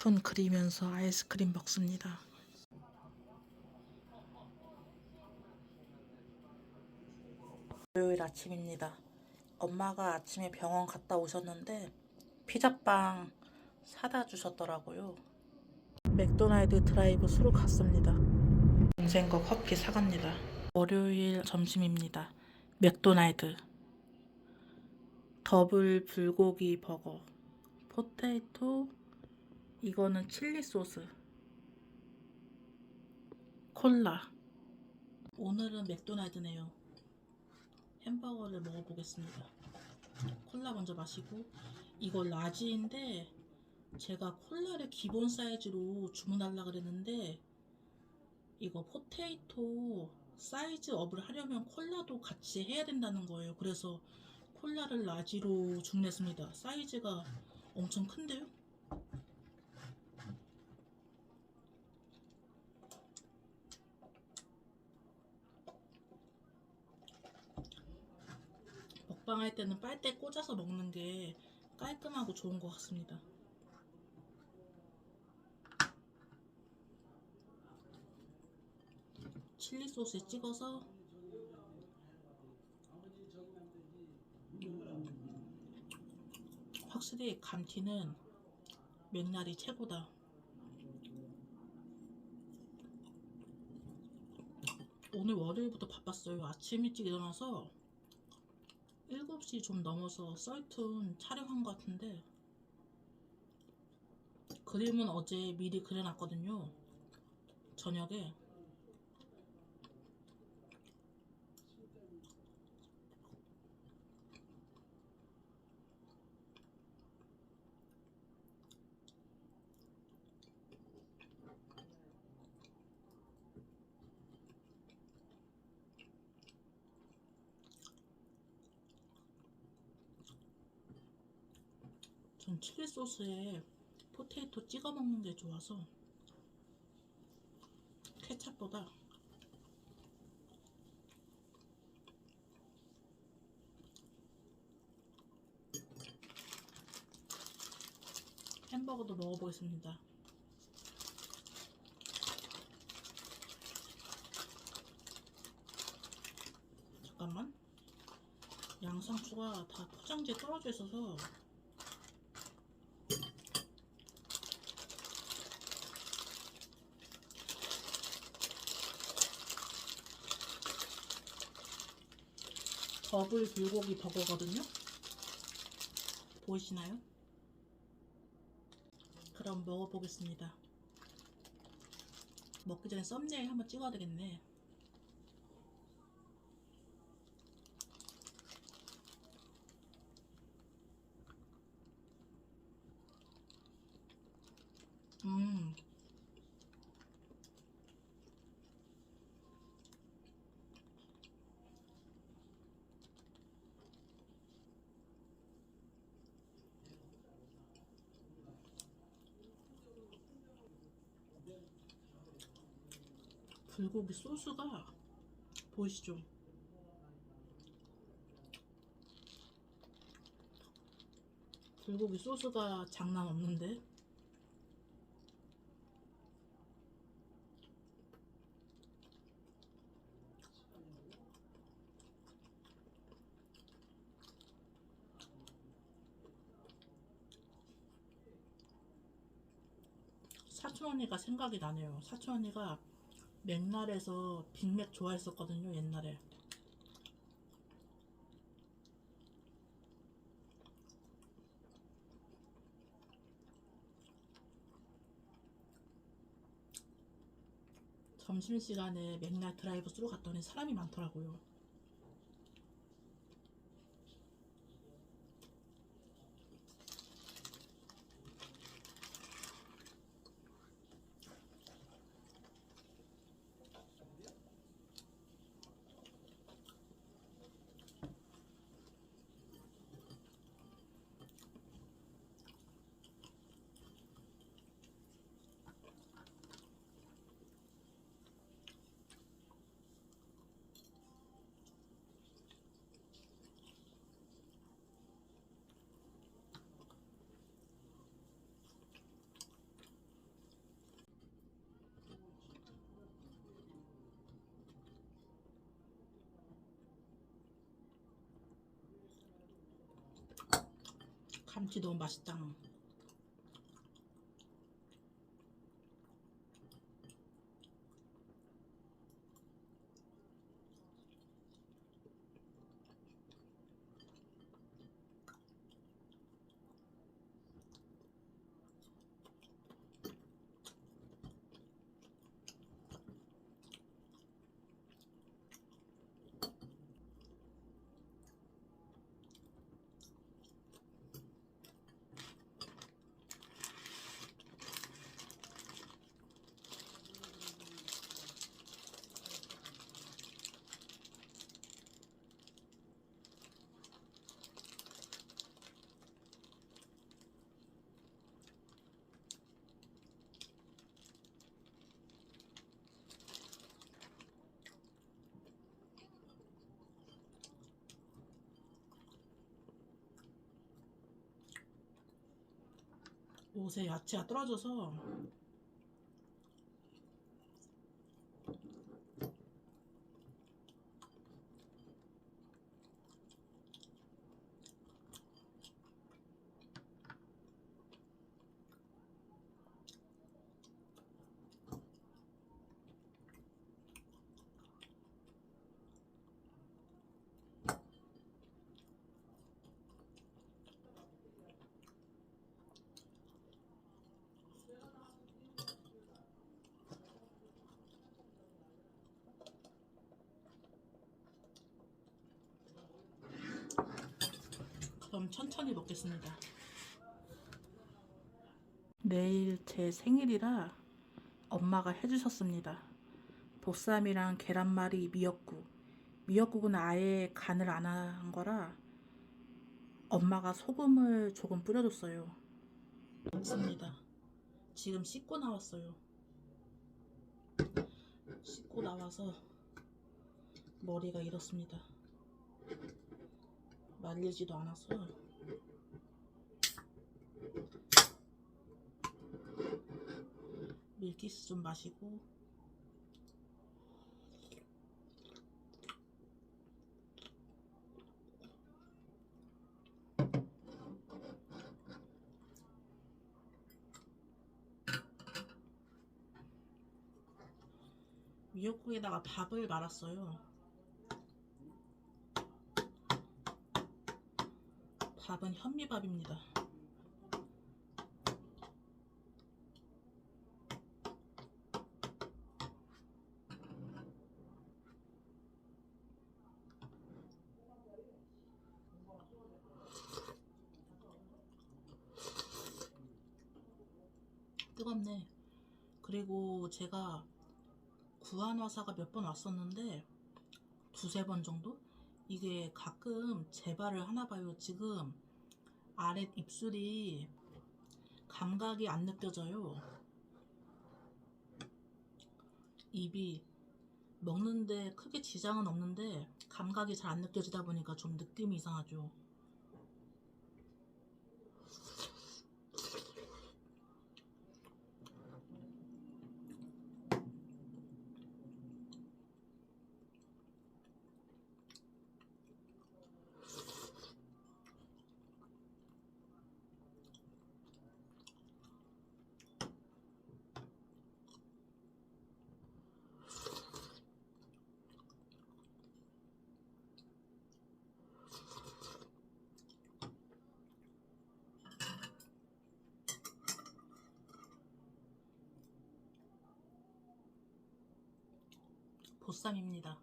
휴대폰 그리면서 아이스크림 먹습니다. 월요일 아침입니다. 엄마가 아침에 병원 갔다 오셨는데 피자빵 사다 주셨더라고요. 맥도날드 드라이브 스루 갔습니다. 동생 거 커피 사갑니다. 월요일 점심입니다. 맥도날드 더블 불고기 버거, 포테이토, 이거는 칠리 소스, 콜라. 오늘은 맥도날드네요. 햄버거를 먹어보겠습니다. 콜라 먼저 마시고, 이거 라지인데 제가 콜라를 기본 사이즈로 주문하려고 그랬는데 이거 포테이토 사이즈 업을 하려면 콜라도 같이 해야 된다는 거예요. 그래서 콜라를 라지로 주문했습니다. 사이즈가 엄청 큰데요? 먹방할 때는 빨대 꽂아서 먹는 게 깔끔하고 좋은 것 같습니다. 칠리 소스에 찍어서 확실히 감튀는 맥날이 최고다. 오늘 월요일부터 바빴어요. 아침 일찍 일어나서 7시 좀 넘어서 썰툰 촬영한 것 같은데 그림은 어제 미리 그려놨거든요. 저녁에. 전 칠리 소스에 포테이토 찍어 먹는 게 좋아서 케찹보다. 햄버거도 먹어보겠습니다. 잠깐만. 양상추가 다 포장지에 떨어져 있어서 더블 불고기 버거거든요. 보이시나요? 그럼 먹어보겠습니다. 먹기 전에 썸네일 한번 찍어야 되겠네. 음, 불고기 소스가 보이시죠? 불고기 소스가 장난 없는데? 사촌언니가 생각이 나네요. 사촌언니가 맥날에서 빅맥 좋아했었거든요, 옛날에. 점심시간에 맥날 드라이브 스루 갔더니 사람이 많더라고요. 감튀 너무 맛있다. 옷에 야채가 떨어져서 그럼 천천히 먹겠습니다. 내일 제 생일이라 엄마가 해주셨습니다. 보쌈이랑 계란말이, 미역국. 미역국은 아예 간을 안 한 거라 엄마가 소금을 조금 뿌려줬어요. 먹습니다. 지금 씻고 나왔어요. 씻고 나와서 머리가 이렇습니다. 말리지도 않아서 밀키스 좀 마시고 미역국에다가 밥을 말았어요. 밥은 현미밥입니다. 뜨겁네. 그리고 제가 구안화사가 몇 번 왔었는데 두세 번 정도? 이게 가끔 재발을 하나 봐요. 지금 아랫 입술이 감각이 안 느껴져요. 입이 먹는데 크게 지장은 없는데 감각이 잘 안 느껴지다 보니까 좀 느낌이 이상하죠. 보쌈입니다.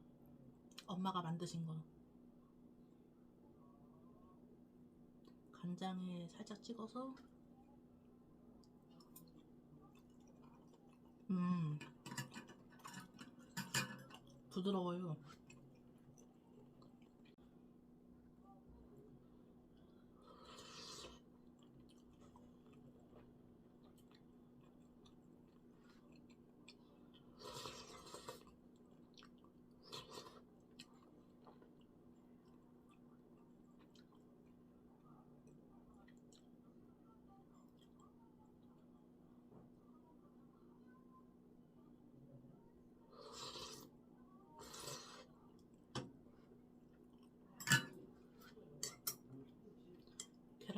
엄마가 만드신 거. 간장에 살짝 찍어서 부드러워요.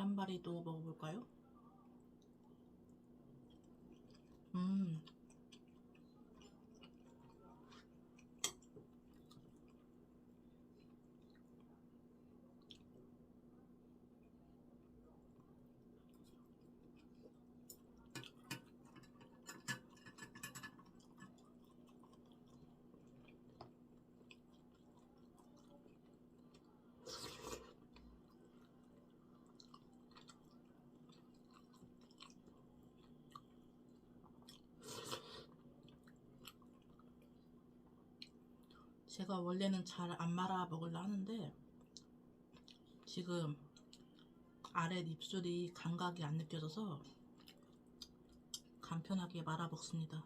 계란말이도 먹어볼까요? 제가 원래는 잘 안 말아 먹으려 하는데 지금 아랫 입술이 감각이 안 느껴져서 간편하게 말아 먹습니다.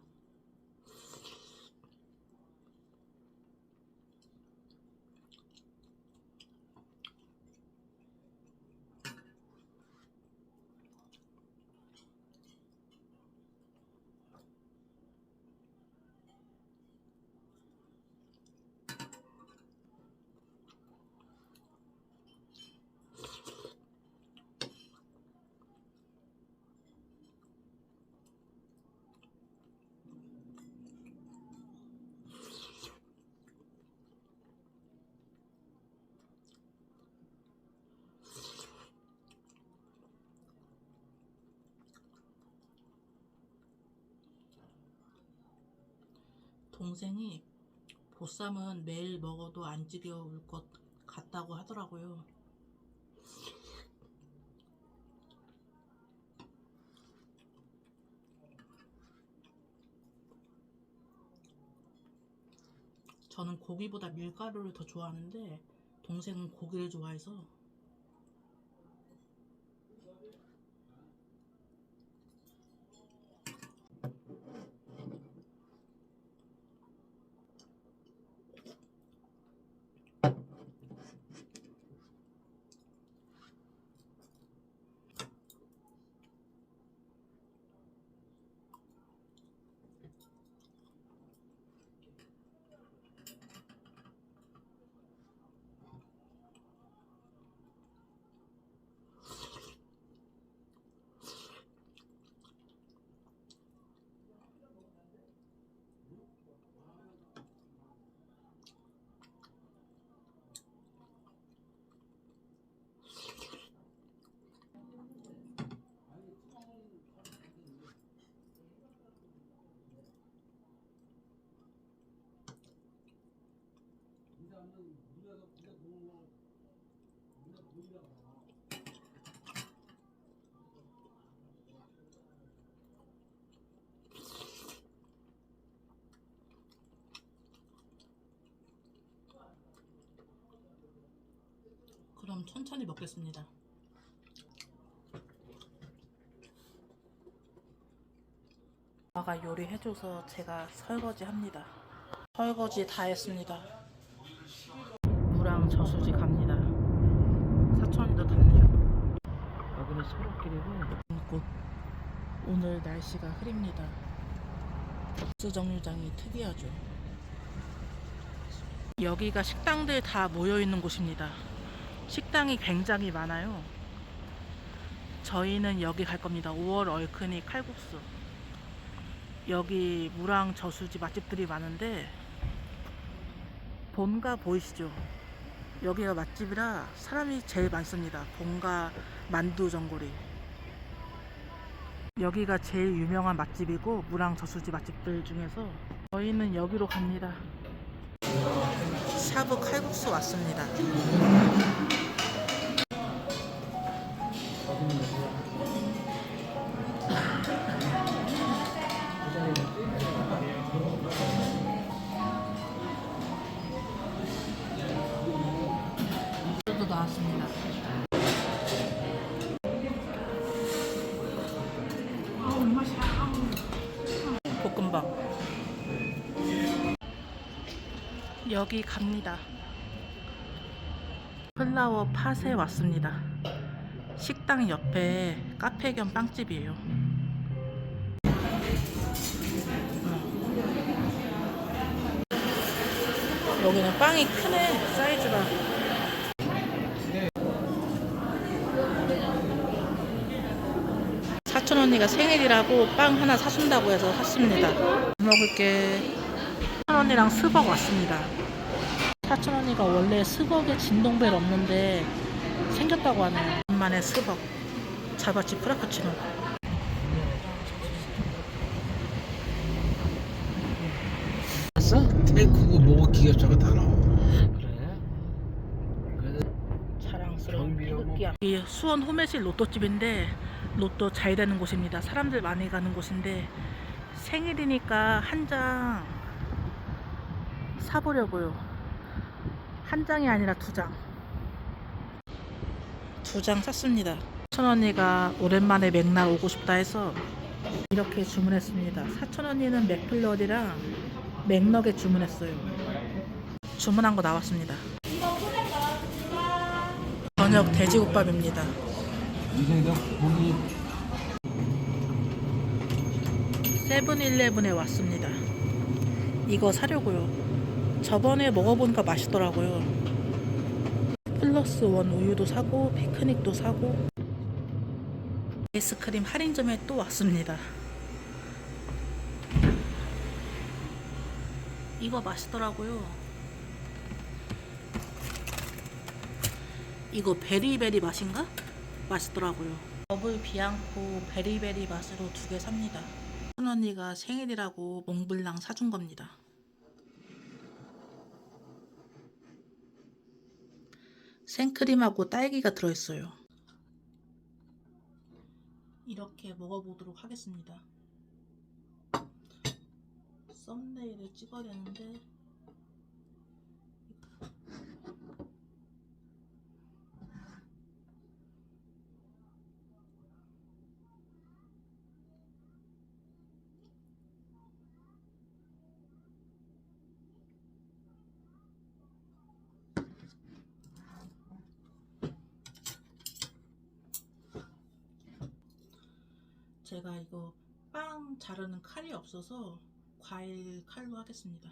동생이 보쌈은 매일 먹어도 안 지겨울 것 같다고 하더라고요. 저는 고기보다 밀가루를 더 좋아하는데 동생은 고기를 좋아해서 그럼 천천히 먹겠습니다. 엄마가 요리해줘서 제가 설거지 합니다. 설거지 다 했습니다. 무랑 저수지 갑니다. 사천도 답니다. 여기는 소로길이고 오늘 날씨가 흐립니다. 버스 정류장이 특이하죠. 여기가 식당들 다 모여있는 곳입니다. 식당이 굉장히 많아요. 저희는 여기 갈 겁니다. 5월 얼큰이 칼국수. 여기 무랑 저수지 맛집들이 많은데 본가 보이시죠? 여기가 맛집이라 사람이 제일 많습니다. 본가 만두 전골이. 여기가 제일 유명한 맛집이고 무랑 저수지 맛집들 중에서 저희는 여기로 갑니다. 샤브 칼국수 왔습니다. 도 나왔습니다. 볶음밥. 여기 갑니다. 플라워 팟에 왔습니다. 식당 옆에 카페 겸 빵집이에요. 여기는 빵이 크네, 사이즈가. 사촌 언니가 생일이라고 빵 하나 사준다고 해서 샀습니다. 먹을게. 사촌 언니랑 스벅 왔습니다. 사촌 언니가 원래 스벅에 진동벨 없는데 생겼다고 하네요. 오랜만에 스벅. 자바치 프라푸치노. 봤어? 탱크고 뭐고 기계차가 다 나와. 그래? 자랑스러운 경비하고 태극기야. 이 수원 호매실 로또집인데 로또 잘 되는 곳입니다. 사람들 많이 가는 곳인데 생일이니까 한 장 사보려고요. 한 장이 아니라 두 장. 두 장 샀습니다. 사촌 언니가 오랜만에 맥날 오고 싶다 해서 이렇게 주문했습니다. 사촌 언니는 맥플러리랑 맥너겟 주문했어요. 주문한 거 나왔습니다. 저녁 돼지국밥입니다. 이제가 고기 세븐일레븐에 왔습니다. 이거 사려고요. 저번에 먹어보니까 맛있더라고요. 플러스 원 우유도 사고 피크닉도 사고 아이스크림 할인점에 또 왔습니다. 이거 맛있더라고요. 이거 베리베리 맛인가? 맛있더라고요. 더블 비앙코 베리베리 맛으로 2개 삽니다. 큰 언니가 생일이라고 몽블랑 사준 겁니다. 생크림하고 딸기가 들어있어요. 이렇게 먹어보도록 하겠습니다. 썸네일을 찍어야 되는데 제가 이거 빵 자르는 칼이 없어서 과일 칼로 하겠습니다.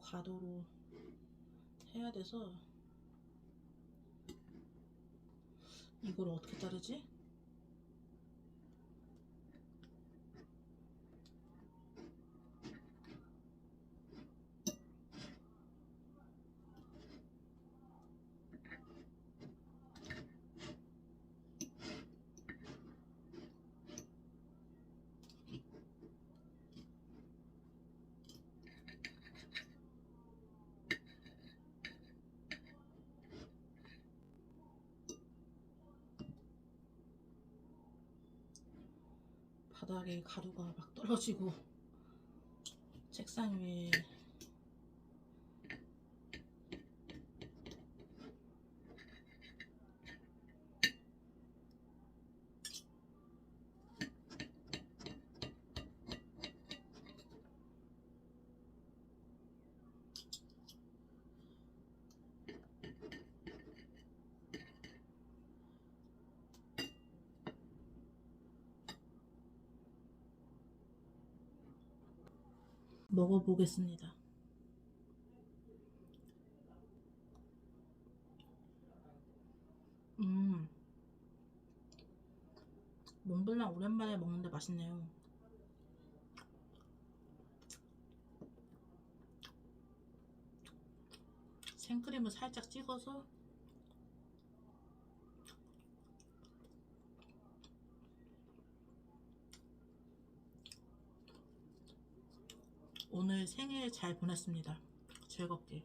과도로 해야 돼서 이걸 어떻게 자르지? 바닥에 가루가 막 떨어지고 책상 위에 먹어보겠습니다. 몽블랑 오랜만에 먹는데 맛있네요. 생크림을 살짝 찍어서 오늘 생일 잘 보냈습니다. 즐겁게.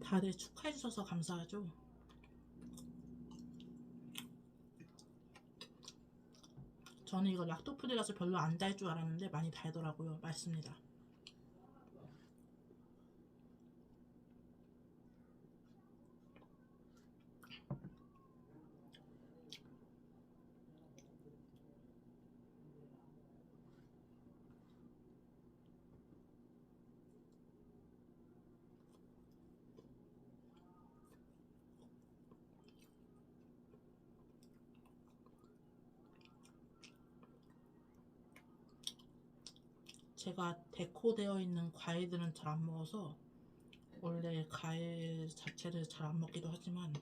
다들 축하해주셔서 감사하죠. 저는 이거 락토프리라서 별로 안 달 줄 알았는데 많이 달더라고요. 맛있습니다. 제가 데코되어 있는 과일들은 잘 안 먹어서 원래 과일 자체를 잘 안 먹기도 하지만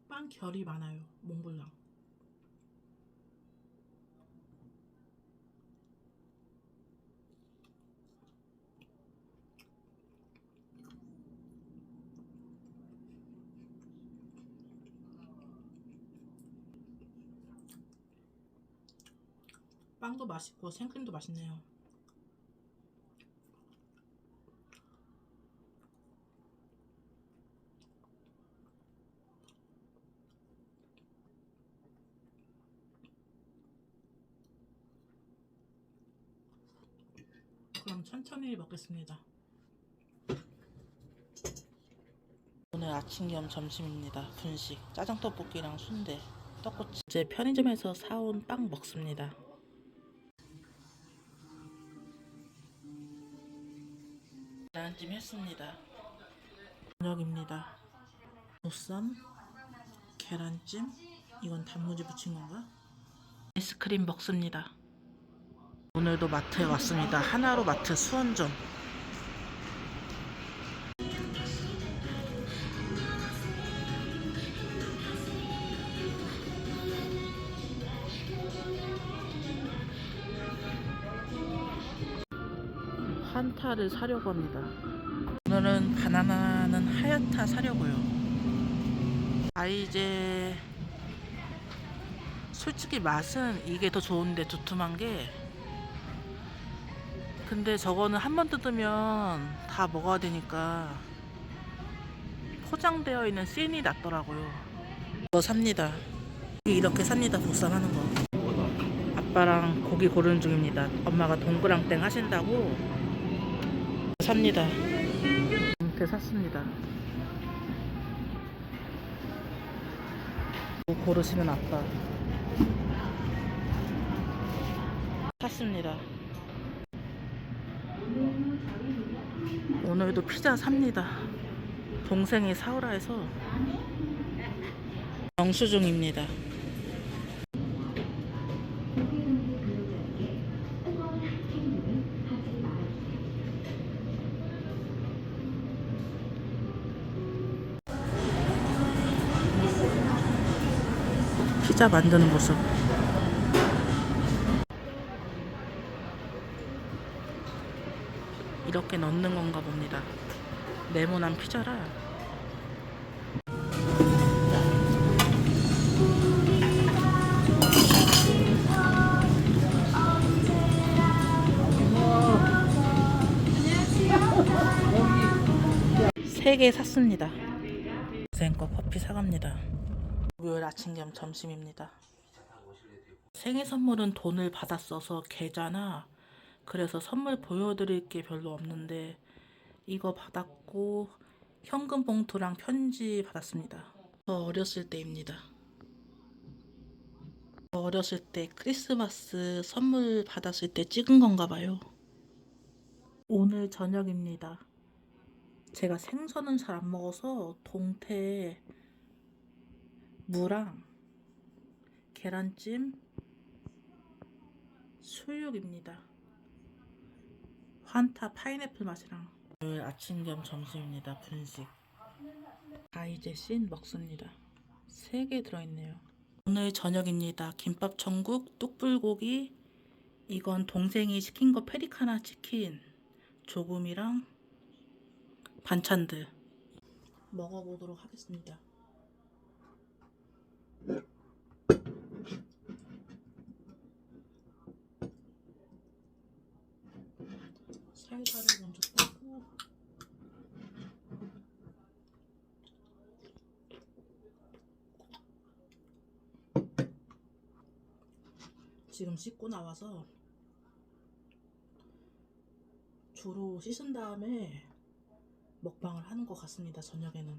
빵 결이 많아요. 몽블랑. 빵도 맛있고 생크림도 맛있네요. 그럼 천천히 먹겠습니다. 오늘 아침 겸 점심입니다. 분식 짜장떡볶이랑 순대 떡꼬치. 이제 편의점에서 사온 빵 먹습니다. 계란찜 했습니다. 저녁입니다. 보쌈, 계란찜, 이건 단무지 부친 건가? 아이스크림 먹습니다. 오늘도 마트에 왔습니다. 하나로 마트 수원점. 환타를 사려고 합니다. 오늘은 바나나는 하얗다 사려고요. 이제 솔직히 맛은 이게 더 좋은데 두툼한 게, 근데 저거는 한 번 뜯으면 다 먹어야 되니까 포장되어 있는 씬이 낫더라고요. 이거 삽니다. 이렇게 삽니다. 보쌈 하는 거. 아빠랑 고기 고르는 중입니다. 엄마가 동그랑땡 하신다고 삽니다. 이렇게 샀습니다. 뭐 고르시면 아빠. 샀습니다. 오늘도 피자 삽니다. 동생이 사오라 해서 영수증입니다. 피자 만드는 모습. 이렇게 넣는 건가 봅니다. 네모난 피자라. 세 개 샀습니다. 선생거 커피 사갑니다. 목요일 아침 겸 점심입니다. 생일 선물은 돈을 받았어서 계좌나 그래서 선물 보여드릴 게 별로 없는데 이거 받았고 현금 봉투랑 편지 받았습니다. 저 어렸을 때입니다. 저 어렸을 때 크리스마스 선물 받았을 때 찍은 건가 봐요. 오늘 저녁입니다. 제가 생선은 잘 안 먹어서 동태에 무랑 계란찜, 수육입니다. 환타 파인애플 맛이랑. 오늘 아침 겸 점심입니다. 분식. 이제 씬 먹습니다. 3개 들어있네요. 오늘 저녁입니다. 김밥 천국, 뚝불고기, 이건 동생이 시킨 거 페리카나 치킨, 조금이랑 반찬들 먹어보도록 하겠습니다. 살살을 먼저 떼고 지금 씻고 나와서 주로 씻은 다음에 먹방을 하는 것 같습니다. 저녁에는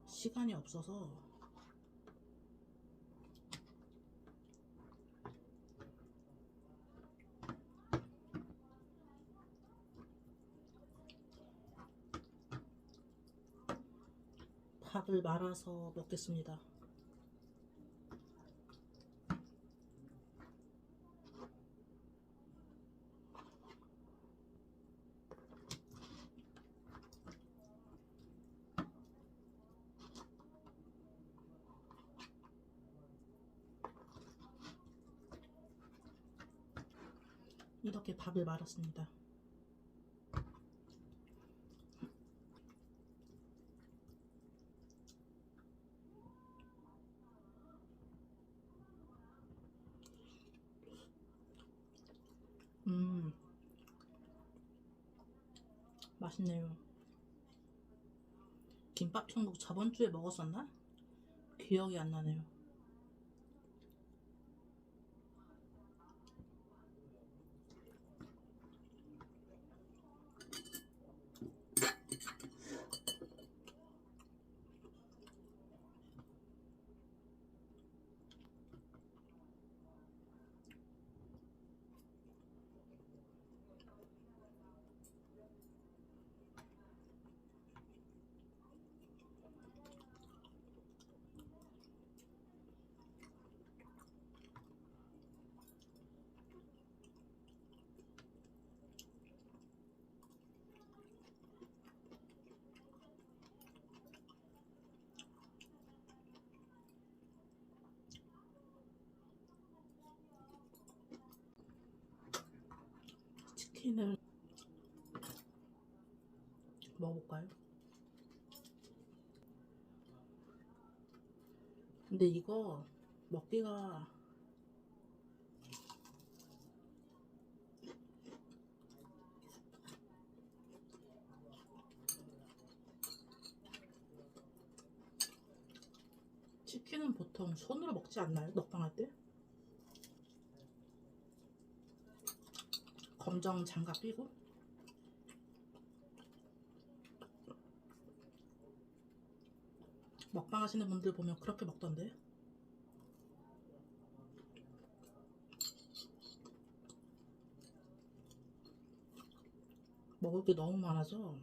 시간이 없어서. 밥을 말아서 먹겠습니다. 이렇게 밥을 말았습니다. 맛있네요. 김밥 천국 저번 주에 먹었었나? 기억이 안 나네요. 치킨을 먹어볼까요? 근데 이거 먹기가 치킨은 보통 손으로 먹지 않나요? 먹방할 때? 검정 장갑 끼고? 먹방 하시는 분들 보면 그렇게 먹던데. 먹을 게 너무 많아서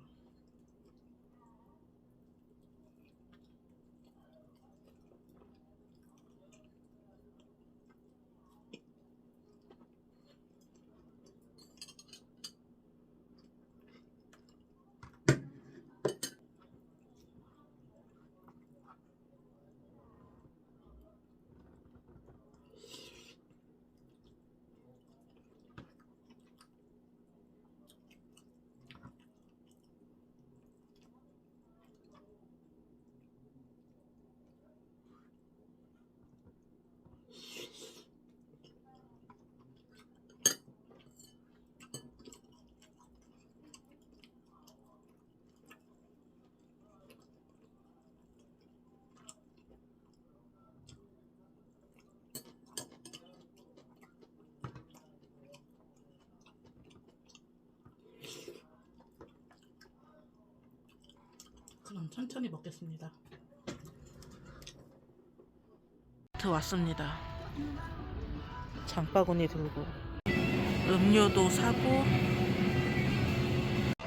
그럼 천천히 먹겠습니다. 마트 왔습니다. 장바구니 들고 음료도 사고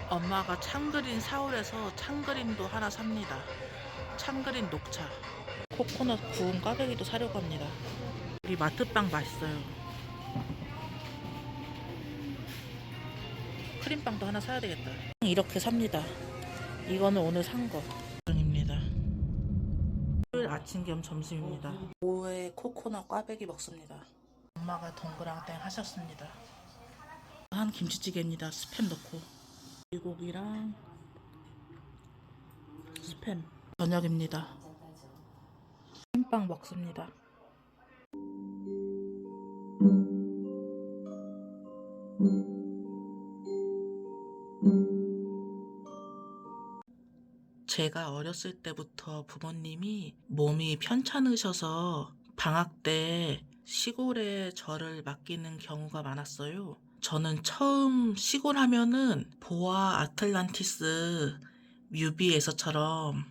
엄마가 참그린 사올에서 참그린도 하나 삽니다. 참그린 녹차 코코넛 구운 꽈배기도 사려고 합니다. 우리 마트빵 맛있어요. 크림빵도 하나 사야 되겠다. 이렇게 삽니다. 이거는 오늘 산 거. 입니다. 토요일 아침 겸 점심입니다. 오후에 코코넛 꽈배기 먹습니다. 엄마가 동그랑땡 하셨습니다. 한 김치찌개입니다. 스팸 넣고 불고기랑 스팸. 저녁입니다. 햄빵 먹습니다. 제가 어렸을 때부터 부모님이 몸이 편찮으셔서 방학 때 시골에 저를 맡기는 경우가 많았어요. 저는 처음 시골 하면은 보아 아틀란티스 뮤비에서처럼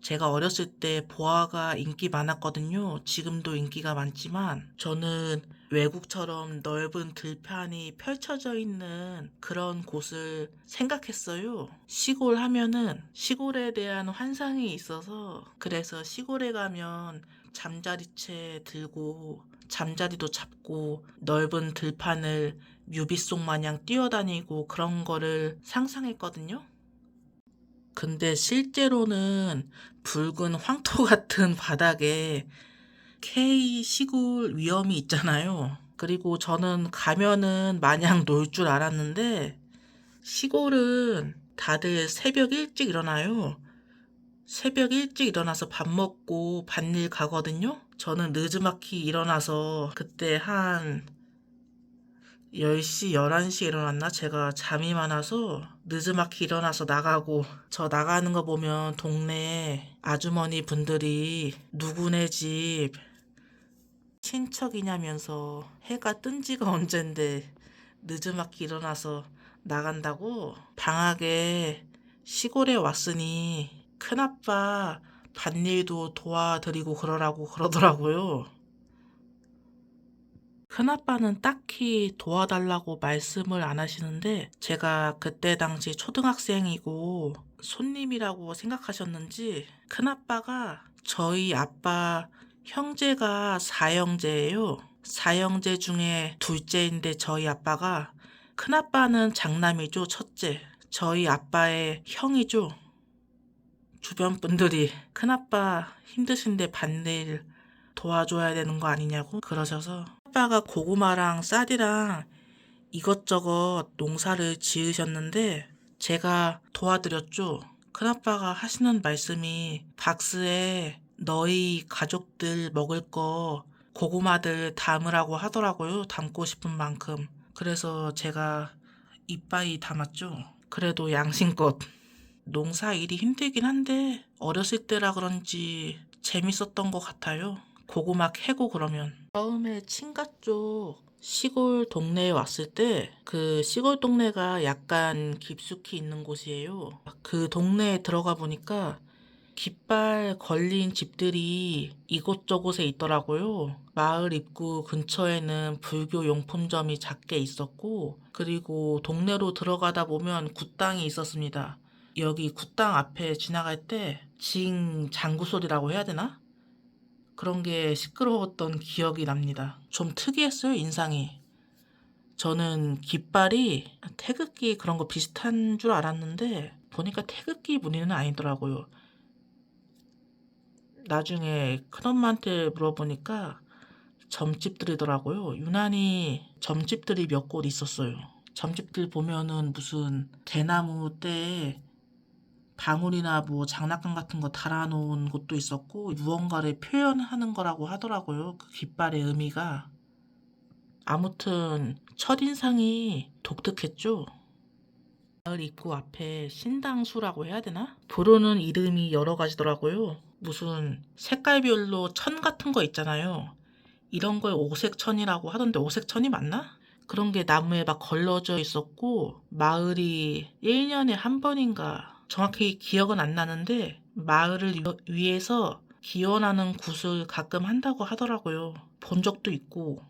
제가 어렸을 때 보아가 인기 많았거든요. 지금도 인기가 많지만 저는 외국처럼 넓은 들판이 펼쳐져 있는 그런 곳을 생각했어요. 시골 하면은 시골에 대한 환상이 있어서, 그래서 시골에 가면 잠자리채 들고 잠자리도 잡고 넓은 들판을 뮤비송 마냥 뛰어다니고 그런 거를 상상했거든요. 근데 실제로는 붉은 황토 같은 바닥에 K 시골 위험이 있잖아요. 그리고 저는 가면은 마냥 놀 줄 알았는데, 시골은 다들 새벽 일찍 일어나요. 새벽 일찍 일어나서 밥 먹고 밭일 가거든요. 저는 느즈막히 일어나서 그때 한 10시, 11시에 일어났나? 제가 잠이 많아서 느즈막히 일어나서 나가고, 저 나가는 거 보면 동네 아주머니 분들이 누구네 집 친척이냐면서 해가 뜬 지가 언젠데 느즈막히 일어나서 나간다고. 방학에 시골에 왔으니 큰아빠 밭일도 도와드리고 그러라고 그러더라고요. 큰아빠는 딱히 도와달라고 말씀을 안 하시는데, 제가 그때 당시 초등학생이고 손님이라고 생각하셨는지 큰아빠가, 저희 아빠 형제가 4형제예요. 4형제 중에 둘째인데 저희 아빠가, 큰아빠는 장남이죠, 첫째. 저희 아빠의 형이죠. 주변 분들이 큰아빠 힘드신데 밭일 도와줘야 되는 거 아니냐고 그러셔서, 아빠가 고구마랑 쌀이랑 이것저것 농사를 지으셨는데 제가 도와드렸죠. 큰아빠가 하시는 말씀이, 박스에 너희 가족들 먹을 거 고구마들 담으라고 하더라고요. 담고 싶은 만큼. 그래서 제가 이빠이 담았죠. 그래도 양심껏. 농사 일이 힘들긴 한데 어렸을 때라 그런지 재밌었던 것 같아요. 고구마 캐고 그러면. 처음에 친가 쪽 시골 동네에 왔을 때, 그 시골 동네가 약간 깊숙이 있는 곳이에요. 그 동네에 들어가 보니까 깃발 걸린 집들이 이곳저곳에 있더라고요. 마을 입구 근처에는 불교 용품점이 작게 있었고, 그리고 동네로 들어가다 보면 굿당이 있었습니다. 여기 굿당 앞에 지나갈 때 징 장구 소리라고 해야 되나? 그런 게 시끄러웠던 기억이 납니다. 좀 특이했어요, 인상이. 저는 깃발이 태극기 그런 거 비슷한 줄 알았는데 보니까 태극기 무늬는 아니더라고요. 나중에 큰엄마한테 물어보니까 점집들이더라고요. 유난히 점집들이 몇 곳 있었어요. 점집들 보면은 무슨 대나무 떼에 방울이나 뭐 장난감 같은 거 달아놓은 곳도 있었고, 무언가를 표현하는 거라고 하더라고요. 그 깃발의 의미가. 아무튼 첫인상이 독특했죠. 마을 입구 앞에 신당수라고 해야 되나? 부르는 이름이 여러 가지더라고요. 무슨 색깔별로 천 같은 거 있잖아요. 이런 걸 오색천이라고 하던데, 오색천이 맞나? 그런 게 나무에 막 걸러져 있었고, 마을이 1년에 한 번인가, 정확히 기억은 안 나는데 마을을 위해서 기원하는 굿을 가끔 한다고 하더라고요. 본 적도 있고.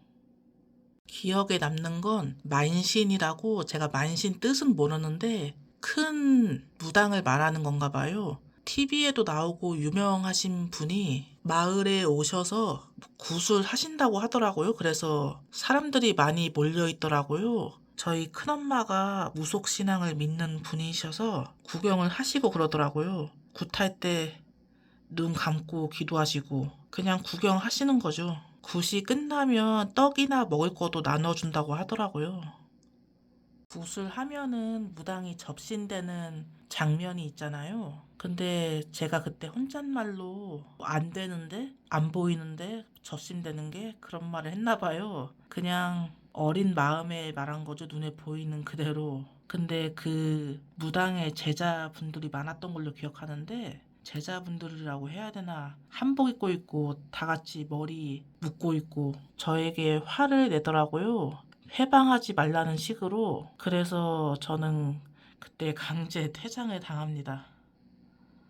기억에 남는 건 만신이라고, 제가 만신 뜻은 모르는데 큰 무당을 말하는 건가 봐요. TV에도 나오고 유명하신 분이 마을에 오셔서 굿을 하신다고 하더라고요. 그래서 사람들이 많이 몰려 있더라고요. 저희 큰엄마가 무속신앙을 믿는 분이셔서 구경을 하시고 그러더라고요. 굿할 때 눈 감고 기도하시고 그냥 구경하시는 거죠. 굿이 끝나면 떡이나 먹을 것도 나눠준다고 하더라고요. 굿을 하면은 무당이 접신되는 장면이 있잖아요. 근데 제가 그때 혼잣말로 안 되는데, 안 보이는데 접신되는 게, 그런 말을 했나 봐요. 그냥 어린 마음에 말한 거죠. 눈에 보이는 그대로. 근데 그 무당의 제자분들이 많았던 걸로 기억하는데, 제자분들이라고 해야 되나, 한복 입고 있고 다 같이 머리 묶고 있고 저에게 화를 내더라고요. 해방하지 말라는 식으로. 그래서 저는 그때 강제 퇴장을 당합니다.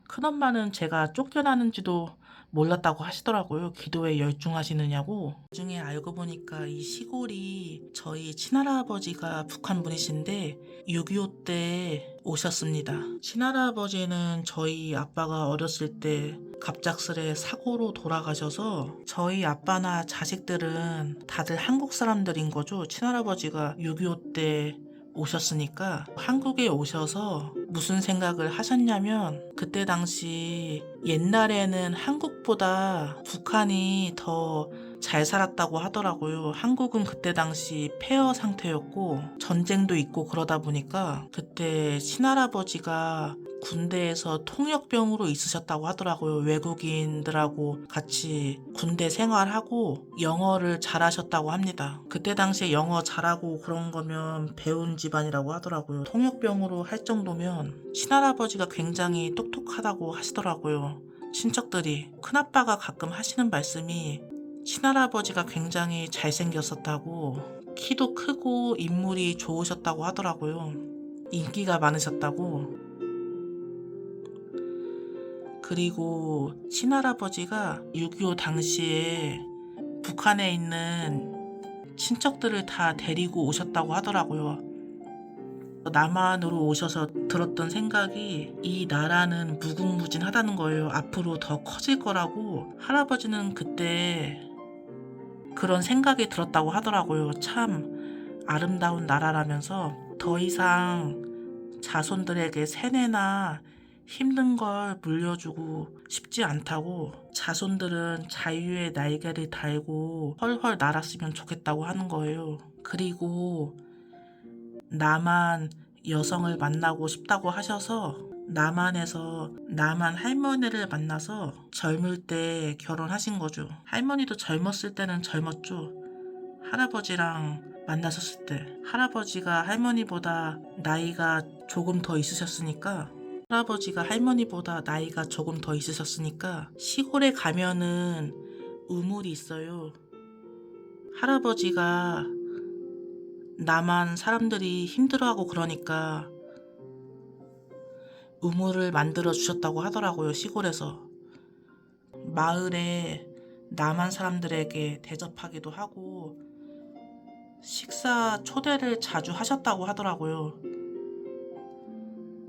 큰엄마는 제가 쫓겨나는지도 몰랐다고 하시더라고요. 기도에 열중하시느냐고. 나중에 알고 보니까 이 시골이 저희 친할아버지가 북한 분이신데 6.25 때 오셨습니다. 친할아버지는 저희 아빠가 어렸을 때 갑작스레 사고로 돌아가셔서 저희 아빠나 자식들은 다들 한국 사람들인 거죠. 친할아버지가 6.25 때 오셨으니까 한국에 오셔서 무슨 생각을 하셨냐면 그때 당시 옛날에는 한국보다 북한이 더 잘 살았다고 하더라고요. 한국은 그때 당시 폐허 상태였고 전쟁도 있고 그러다 보니까 그때 친할아버지가 군대에서 통역병으로 있으셨다고 하더라고요. 외국인들하고 같이 군대 생활하고 영어를 잘하셨다고 합니다. 그때 당시에 영어 잘하고 그런 거면 배운 집안이라고 하더라고요. 통역병으로 할 정도면 친할아버지가 굉장히 똑똑하다고 하시더라고요. 친척들이. 큰아빠가 가끔 하시는 말씀이 친할아버지가 굉장히 잘생겼었다고, 키도 크고 인물이 좋으셨다고 하더라고요. 인기가 많으셨다고. 그리고 친할아버지가 6.25 당시에 북한에 있는 친척들을 다 데리고 오셨다고 하더라고요. 남한으로 오셔서 들었던 생각이 이 나라는 무궁무진하다는 거예요. 앞으로 더 커질 거라고 할아버지는 그때 그런 생각이 들었다고 하더라고요. 참 아름다운 나라라면서 더 이상 자손들에게 세뇌나 힘든 걸 물려주고 싶지 않다고, 자손들은 자유의 날개를 달고 헐헐 날았으면 좋겠다고 하는 거예요. 그리고 남한 여성을 만나고 싶다고 하셔서 남한에서 남한 할머니를 만나서 젊을 때 결혼하신 거죠. 할머니도 젊었을 때는 젊었죠. 할아버지랑 만나셨을 때 할아버지가 할머니보다 나이가 조금 더 있으셨으니까 시골에 가면은 우물이 있어요. 할아버지가 남한 사람들이 힘들어하고 그러니까 우물을 만들어 주셨다고 하더라고요. 시골에서 마을에 남한 사람들에게 대접하기도 하고 식사 초대를 자주 하셨다고 하더라고요.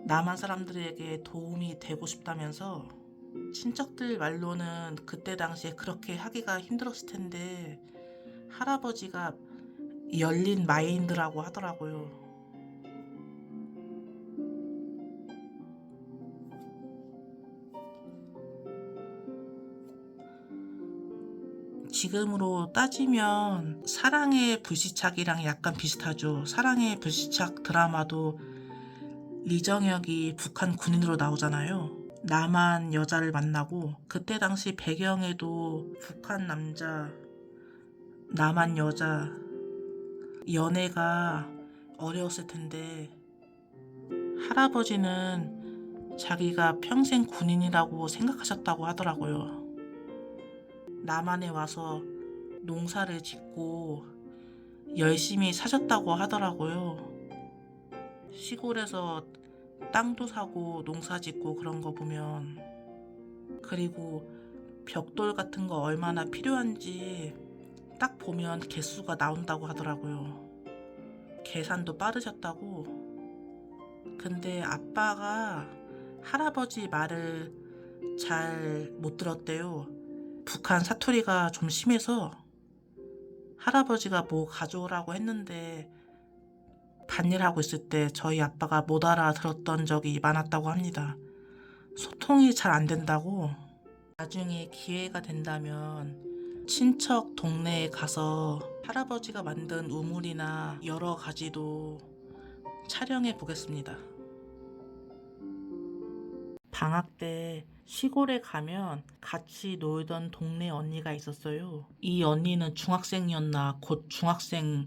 남한 사람들에게 도움이 되고 싶다면서. 친척들 말로는 그때 당시에 그렇게 하기가 힘들었을 텐데 할아버지가 열린 마인드라고 하더라고요. 지금으로 따지면 사랑의 불시착이랑 약간 비슷하죠. 사랑의 불시착 드라마도 리정혁이 북한 군인으로 나오잖아요. 남한 여자를 만나고 그때 당시 배경에도 북한 남자, 남한 여자 연애가 어려웠을 텐데 할아버지는 자기가 평생 군인이라고 생각하셨다고 하더라고요. 남한에 와서 농사를 짓고 열심히 사셨다고 하더라고요. 시골에서 땅도 사고 농사 짓고 그런 거 보면. 그리고 벽돌 같은 거 얼마나 필요한지 딱 보면 개수가 나온다고 하더라고요. 계산도 빠르셨다고. 근데 아빠가 할아버지 말을 잘 못 들었대요. 북한 사투리가 좀 심해서 할아버지가 뭐 가져오라고 했는데 밭일하고 있을 때 저희 아빠가 못 알아들었던 적이 많았다고 합니다. 소통이 잘 안 된다고. 나중에 기회가 된다면 친척 동네에 가서 할아버지가 만든 우물이나 여러 가지도 촬영해 보겠습니다. 방학 때 시골에 가면 같이 놀던 동네 언니가 있었어요. 이 언니는 중학생이었나 곧 중학생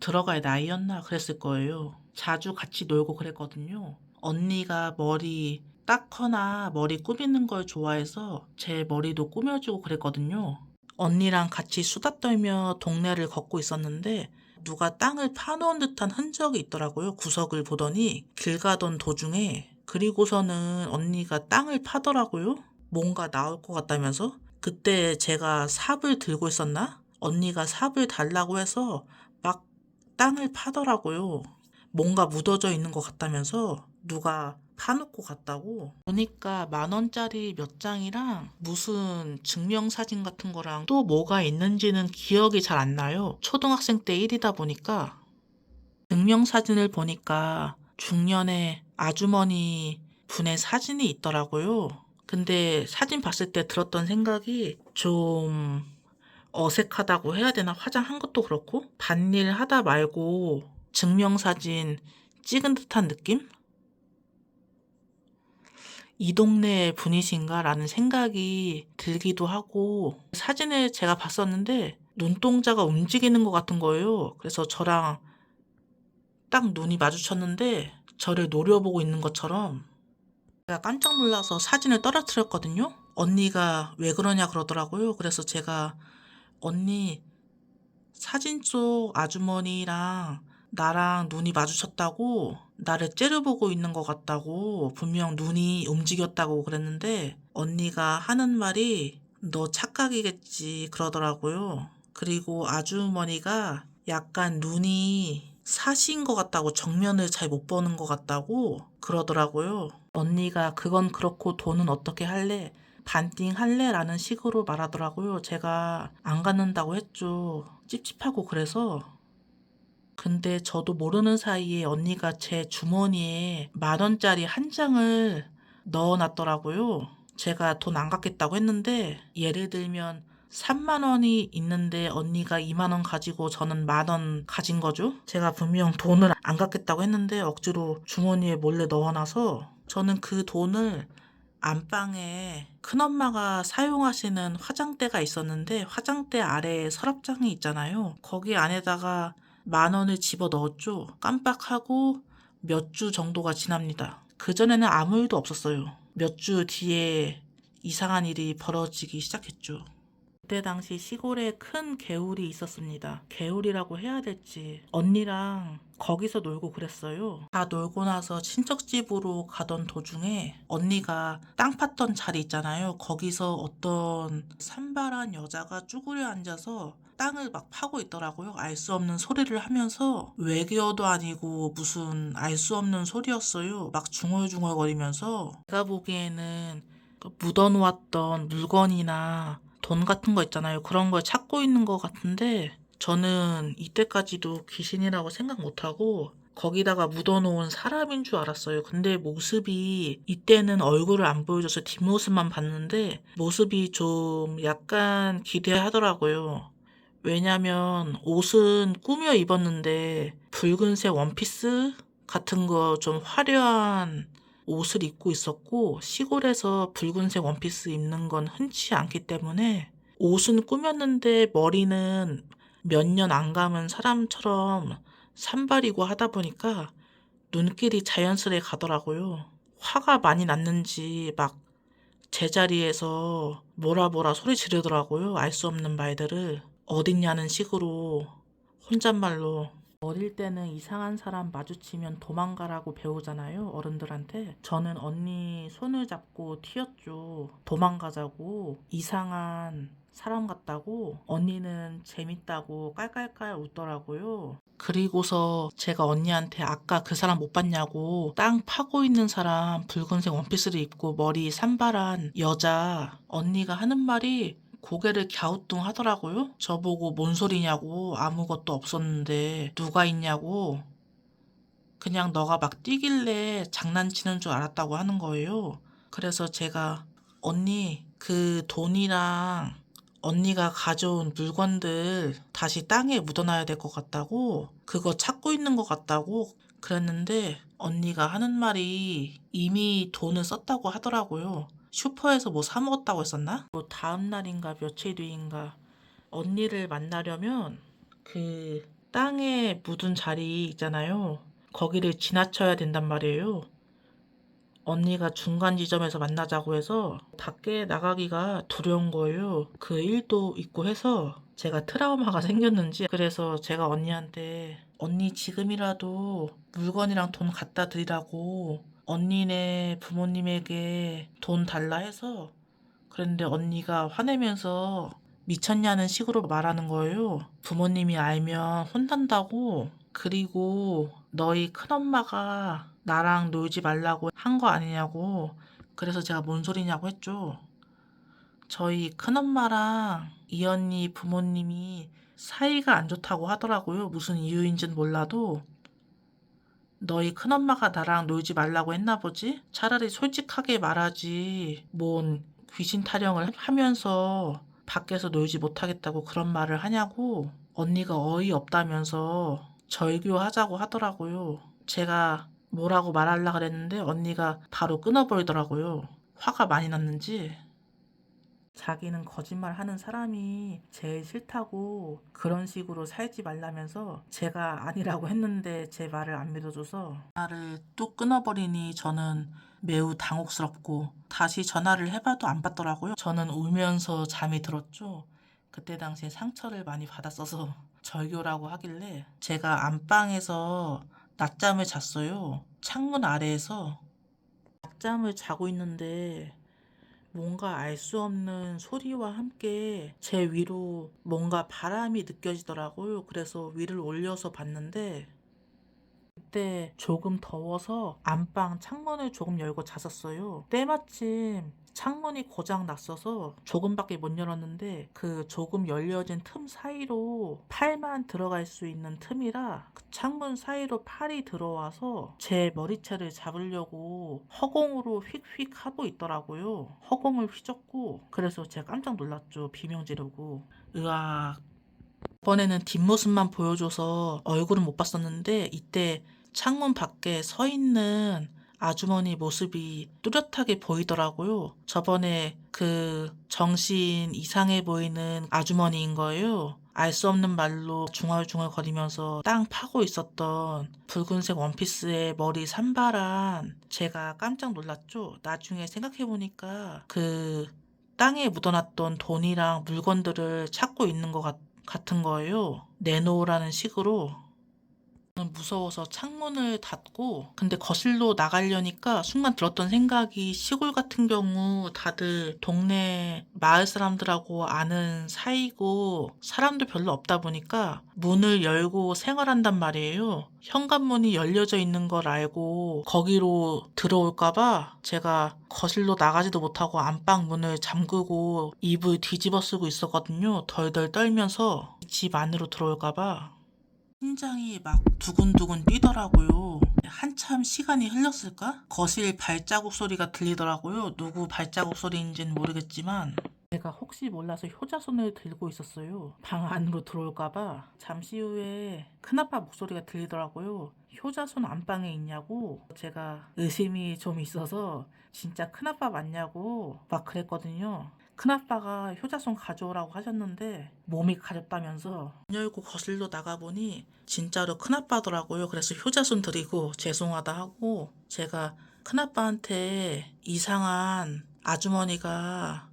들어갈 나이였나 그랬을 거예요. 자주 같이 놀고 그랬거든요. 언니가 머리 깎거나 머리 꾸미는 걸 좋아해서 제 머리도 꾸며주고 그랬거든요. 언니랑 같이 수다 떨며 동네를 걷고 있었는데 누가 땅을 파놓은 듯한 흔적이 있더라고요. 구석을 보더니 길 가던 도중에. 그리고서는 언니가 땅을 파더라고요. 뭔가 나올 것 같다면서. 그때 제가 삽을 들고 있었나? 언니가 삽을 달라고 해서 막 땅을 파더라고요. 뭔가 묻어져 있는 것 같다면서 누가 파놓고 갔다고. 보니까 10,000원짜리 몇 장이랑 무슨 증명사진 같은 거랑 또 뭐가 있는지는 기억이 잘 안 나요. 초등학생 때 일이다 보니까. 증명사진을 보니까 중년의 아주머니 분의 사진이 있더라고요. 근데 사진 봤을 때 들었던 생각이 좀 어색하다고 해야 되나? 화장한 것도 그렇고 밭일 하다 말고 증명사진 찍은 듯한 느낌? 이 동네 분이신가? 라는 생각이 들기도 하고 사진을 제가 봤었는데 눈동자가 움직이는 것 같은 거예요. 그래서 저랑 딱 눈이 마주쳤는데 저를 노려보고 있는 것처럼 제가 깜짝 놀라서 사진을 떨어뜨렸거든요. 언니가 왜 그러냐 그러더라고요. 그래서 제가 언니 사진 속 아주머니랑 나랑 눈이 마주쳤다고 나를 째려보고 있는 것 같다고 분명 눈이 움직였다고 그랬는데 언니가 하는 말이 너 착각이겠지 그러더라고요. 그리고 아주머니가 약간 눈이 사시인 것 같다고 정면을 잘 못 보는 것 같다고 그러더라고요. 언니가 그건 그렇고 돈은 어떻게 할래? 반띵 할래? 라는 식으로 말하더라고요. 제가 안 갖는다고 했죠. 찝찝하고 그래서. 근데 저도 모르는 사이에 언니가 제 주머니에 10,000원짜리 한 장을 넣어놨더라고요. 제가 돈 안 갖겠다고 했는데 예를 들면 30,000원이 있는데 언니가 20,000원 가지고 저는 10,000원 가진 거죠. 제가 분명 돈을 안 갖겠다고 했는데 억지로 주머니에 몰래 넣어놔서 저는 그 돈을 안방에 큰엄마가 사용하시는 화장대가 있었는데 화장대 아래에 서랍장이 있잖아요. 거기 안에다가 10,000원을 집어 넣었죠. 깜빡하고 몇 주 정도가 지납니다. 그전에는 아무 일도 없었어요. 몇 주 뒤에 이상한 일이 벌어지기 시작했죠. 그때 당시 시골에 큰 개울이 있었습니다. 개울이라고 해야 될지 언니랑 거기서 놀고 그랬어요. 다 놀고 나서 친척 집으로 가던 도중에 언니가 땅 팠던 자리 있잖아요. 거기서 어떤 산발한 여자가 쭈그려 앉아서 땅을 막 파고 있더라고요. 알 수 없는 소리를 하면서 외계어도 아니고 무슨 알 수 없는 소리였어요. 막 중얼중얼거리면서 제가 보기에는 묻어놓았던 물건이나 돈 같은 거 있잖아요. 그런 걸 찾고 있는 것 같은데 저는 이때까지도 귀신이라고 생각 못하고 거기다가 묻어놓은 사람인 줄 알았어요. 근데 모습이 이때는 얼굴을 안 보여줘서 뒷모습만 봤는데 모습이 좀 약간 기대하더라고요. 왜냐면 옷은 꾸며 입었는데 붉은색 원피스 같은 거 좀 화려한 옷을 입고 있었고 시골에서 붉은색 원피스 입는 건 흔치 않기 때문에 옷은 꾸몄는데 머리는 몇 년 안 감은 사람처럼 산발이고 하다 보니까 눈길이 자연스레 가더라고요. 화가 많이 났는지 막 제자리에서 뭐라 소리 지르더라고요. 알 수 없는 말들을 어딨냐는 식으로 혼잣말로. 어릴 때는 이상한 사람 마주치면 도망가라고 배우잖아요, 어른들한테. 저는 언니 손을 잡고 튀었죠. 도망가자고. 이상한 사람 같다고. 언니는 재밌다고 깔깔깔 웃더라고요. 그리고서 제가 언니한테 아까 그 사람 못 봤냐고 땅 파고 있는 사람 붉은색 원피스를 입고 머리 산발한 여자 언니가 하는 말이 고개를 갸우뚱 하더라고요. 저보고 뭔 소리냐고 아무것도 없었는데 누가 있냐고 그냥 너가 막 뛰길래 장난치는 줄 알았다고 하는 거예요. 그래서 제가 언니 그 돈이랑 언니가 가져온 물건들 다시 땅에 묻어놔야 될 것 같다고 그거 찾고 있는 것 같다고 그랬는데 언니가 하는 말이 이미 돈을 썼다고 하더라고요. 슈퍼에서 뭐 사 먹었다고 했었나? 뭐 다음 날인가 며칠 뒤인가 언니를 만나려면 그 땅에 묻은 자리 있잖아요. 거기를 지나쳐야 된단 말이에요. 언니가 중간 지점에서 만나자고 해서 밖에 나가기가 두려운 거예요. 그 일도 있고 해서 제가 트라우마가 생겼는지 그래서 제가 언니한테 언니 지금이라도 물건이랑 돈 갖다 드리라고 언니네 부모님에게 돈 달라 해서 그런데 언니가 화내면서 미쳤냐는 식으로 말하는 거예요. 부모님이 알면 혼난다고. 그리고 너희 큰엄마가 나랑 놀지 말라고 한 거 아니냐고. 그래서 제가 뭔 소리냐고 했죠. 저희 큰엄마랑 이 언니 부모님이 사이가 안 좋다고 하더라고요. 무슨 이유인지는 몰라도. 너희 큰엄마가 나랑 놀지 말라고 했나 보지? 차라리 솔직하게 말하지. 뭔 귀신 타령을 하면서 밖에서 놀지 못하겠다고 그런 말을 하냐고. 언니가 어이없다면서 절교하자고 하더라고요. 제가 뭐라고 말하려고 그랬는데 언니가 바로 끊어버리더라고요. 화가 많이 났는지. 자기는 거짓말하는 사람이 제일 싫다고 그런 식으로 살지 말라면서 제가 아니라고 했는데 제 말을 안 믿어줘서 전화를 뚝 끊어버리니 저는 매우 당혹스럽고 다시 전화를 해봐도 안 받더라고요. 저는 울면서 잠이 들었죠. 그때 당시에 상처를 많이 받았어서 절교라고 하길래 제가 안방에서 낮잠을 잤어요. 창문 아래에서 낮잠을 자고 있는데 뭔가 알 수 없는 소리와 함께 제 위로 뭔가 바람이 느껴지더라고요. 그래서 위를 올려서 봤는데 그때 조금 더워서 안방 창문을 조금 열고 잤었어요. 때마침 창문이 고장 났어서 조금밖에 못 열었는데 그 조금 열려진 틈 사이로 팔만 들어갈 수 있는 틈이라 그 창문 사이로 팔이 들어와서 제 머리채를 잡으려고 허공으로 휙휙 하고 있더라고요. 허공을 휘젓고 그래서 제가 깜짝 놀랐죠. 비명 지르고. 으악. 이번에는 뒷모습만 보여줘서 얼굴은 못 봤었는데 이때 창문 밖에 서 있는 아주머니 모습이 뚜렷하게 보이더라고요. 저번에 그 정신 이상해 보이는 아주머니인 거예요. 알 수 없는 말로 중얼중얼 거리면서 땅 파고 있었던 붉은색 원피스에 머리 산발한 제가 깜짝 놀랐죠. 나중에 생각해보니까 그 땅에 묻어놨던 돈이랑 물건들을 찾고 있는 것 같은 거예요. 내놓으라는 식으로. 저는 무서워서 창문을 닫고 근데 거실로 나가려니까 순간 들었던 생각이 시골 같은 경우 다들 동네 마을 사람들하고 아는 사이고 사람도 별로 없다 보니까 문을 열고 생활한단 말이에요. 현관문이 열려져 있는 걸 알고 거기로 들어올까봐 제가 거실로 나가지도 못하고 안방 문을 잠그고 이불 뒤집어 쓰고 있었거든요. 덜덜 떨면서 집 안으로 들어올까봐. 심장이 막 두근두근 뛰더라고요. 한참 시간이 흘렀을까? 거실 발자국 소리가 들리더라고요. 누구 발자국 소리인지는 모르겠지만 제가 혹시 몰라서 효자손을 들고 있었어요. 방 안으로 들어올까봐. 잠시 후에 큰아빠 목소리가 들리더라고요. 효자손 안방에 있냐고. 제가 의심이 좀 있어서 진짜 큰아빠 맞냐고 막 그랬거든요. 큰아빠가 효자손 가져오라고 하셨는데 몸이 가렵다면서 문 열고 거실로 나가보니 진짜로 큰아빠더라고요. 그래서 효자손 드리고 죄송하다 하고 제가 큰아빠한테 이상한 아주머니가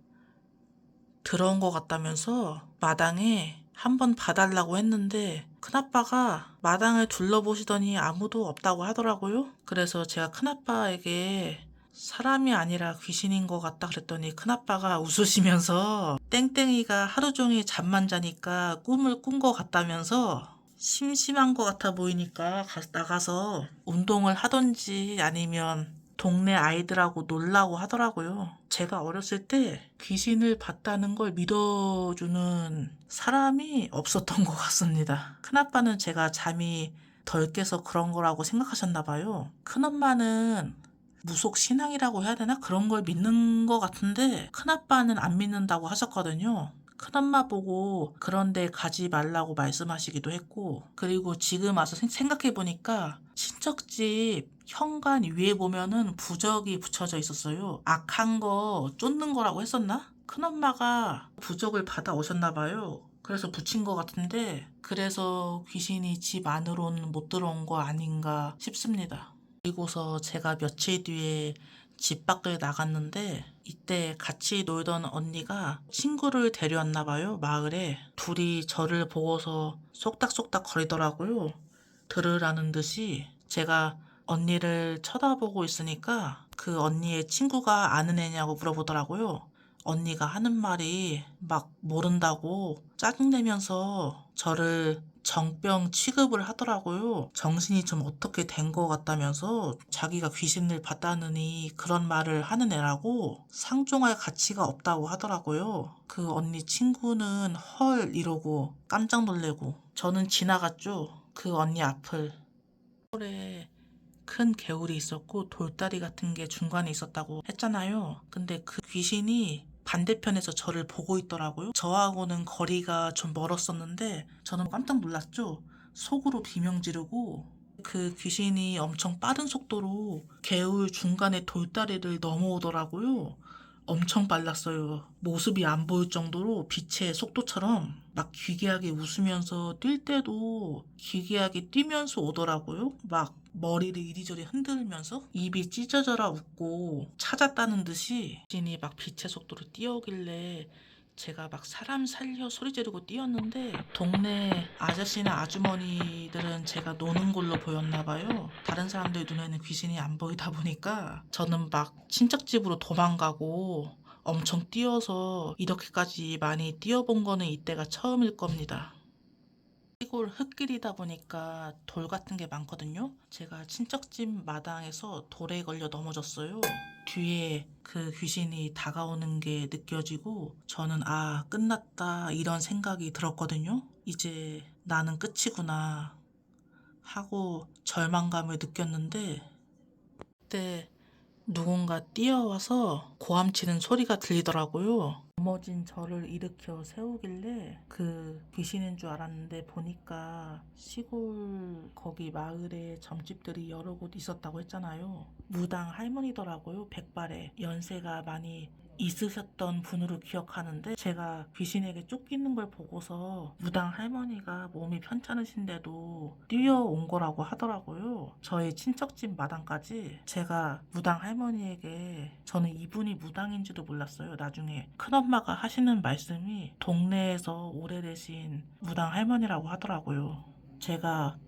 들어온 것 같다면서 마당에 한번 봐달라고 했는데 큰아빠가 마당을 둘러보시더니 아무도 없다고 하더라고요. 그래서 제가 큰아빠에게 사람이 아니라 귀신인 것 같다 그랬더니 큰아빠가 웃으시면서 땡땡이가 하루 종일 잠만 자니까 꿈을 꾼 것 같다면서 심심한 것 같아 보이니까 나가서 운동을 하던지 아니면 동네 아이들하고 놀라고 하더라고요. 제가 어렸을 때 귀신을 봤다는 걸 믿어주는 사람이 없었던 것 같습니다. 큰아빠는 제가 잠이 덜 깨서 그런 거라고 생각하셨나 봐요. 큰엄마는 무속 신앙이라고 해야 되나? 그런 걸 믿는 것 같은데 큰아빠는 안 믿는다고 하셨거든요. 큰엄마 보고 그런 데 가지 말라고 말씀하시기도 했고 그리고 지금 와서 생각해보니까 친척집 현관 위에 보면은 부적이 붙여져 있었어요. 악한 거 쫓는 거라고 했었나? 큰엄마가 부적을 받아 오셨나 봐요. 그래서 붙인 것 같은데 그래서 귀신이 집 안으로는 못 들어온 거 아닌가 싶습니다. 그리고서 제가 며칠 뒤에 집 밖을 나갔는데 이때 같이 놀던 언니가 친구를 데려왔나 봐요. 마을에. 둘이 저를 보고서 쏙닥쏙닥 거리더라고요. 들으라는 듯이. 제가 언니를 쳐다보고 있으니까 그 언니의 친구가 아는 애냐고 물어보더라고요. 언니가 하는 말이 막 모른다고 짜증내면서 저를 정병 취급을 하더라고요. 정신이 좀 어떻게 된 것 같다면서 자기가 귀신을 봤다느니 그런 말을 하는 애라고 상종할 가치가 없다고 하더라고요. 그 언니 친구는 헐 이러고 깜짝 놀래고 저는 지나갔죠. 그 언니 앞을. 서울에 큰 개울이 있었고 돌다리 같은 게 중간에 있었다고 했잖아요. 근데 그 귀신이 반대편에서 저를 보고 있더라고요. 저하고는 거리가 좀 멀었었는데 저는 깜짝 놀랐죠. 속으로 비명 지르고 그 귀신이 엄청 빠른 속도로 개울 중간에 돌다리를 넘어오더라고요. 엄청 빨랐어요. 모습이 안 보일 정도로 빛의 속도처럼 막 기괴하게 웃으면서 뛸 때도 기괴하게 뛰면서 오더라고요. 막 머리를 이리저리 흔들면서 입이 찢어져라 웃고 찾았다는 듯이 귀신이 막 빛의 속도로 뛰어오길래 제가 막 사람 살려 소리 지르고 뛰었는데 동네 아저씨나 아주머니들은 제가 노는 걸로 보였나 봐요. 다른 사람들 눈에는 귀신이 안 보이다 보니까 저는 막 친척집으로 도망가고 엄청 뛰어서 이렇게까지 많이 뛰어본 거는 이때가 처음일 겁니다. 시골 흙길이다 보니까 돌 같은 게 많거든요. 제가 친척집 마당에서 돌에 걸려 넘어졌어요. 뒤에 그 귀신이 다가오는 게 느껴지고 저는 아, 끝났다 이런 생각이 들었거든요. 이제 나는 끝이구나 하고 절망감을 느꼈는데 그때 누군가 뛰어와서 고함치는 소리가 들리더라고요. 넘어진 저를 일으켜 세우길래 그 귀신인 줄 알았는데 보니까 시골 거기 마을에 점집들이 여러 곳 있었다고 했잖아요. 무당 할머니더라고요. 백발에 연세가 많이 있으셨던 분으로 기억하는데 제가 귀신에게 쫓기는 걸 보고서 무당 할머니가 몸이 편찮으신데도 뛰어온 거라고 하더라고요. 저희 친척집 마당까지. 제가 무당 할머니에게 저는 이분이 무당인지도 몰랐어요. 나중에 큰엄마가 하시는 말씀이 동네에서 오래되신 무당 할머니라고 하더라고요. 제가